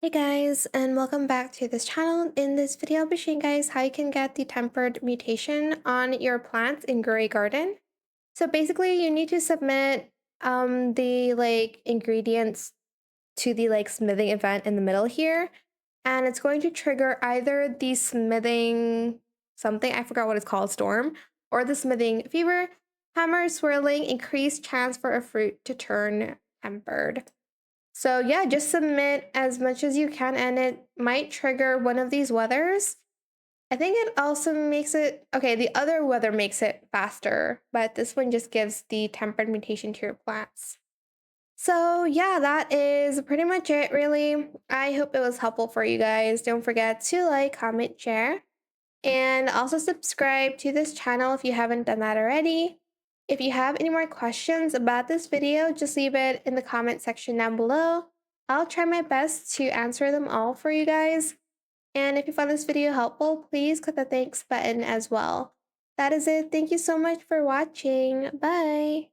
Hey guys, and welcome back to this channel. In this video, I'll be showing you guys how you can get the tempered mutation on your plants in Gray Garden. So basically, you need to submit the ingredients to the smithing event in the middle here, and it's going to trigger either the smithing something, I forgot what it's called, storm, or the smithing fever, hammer swirling, increased chance for a fruit to turn tempered. So yeah, just submit as much as you can and it might trigger one of these weathers. I think it also makes it okay, the other weather makes it faster, but this one just gives the tempered mutation to your plants. So yeah, that is pretty much it really. I hope it was helpful for you guys. Don't forget to like, comment, share, and also subscribe to this channel if you haven't done that already. If you have any more questions about this video, just leave it in the comment section down below. I'll try my best to answer them all for you guys. And if you found this video helpful, please click the thanks button as well. That is it. Thank you so much for watching. Bye.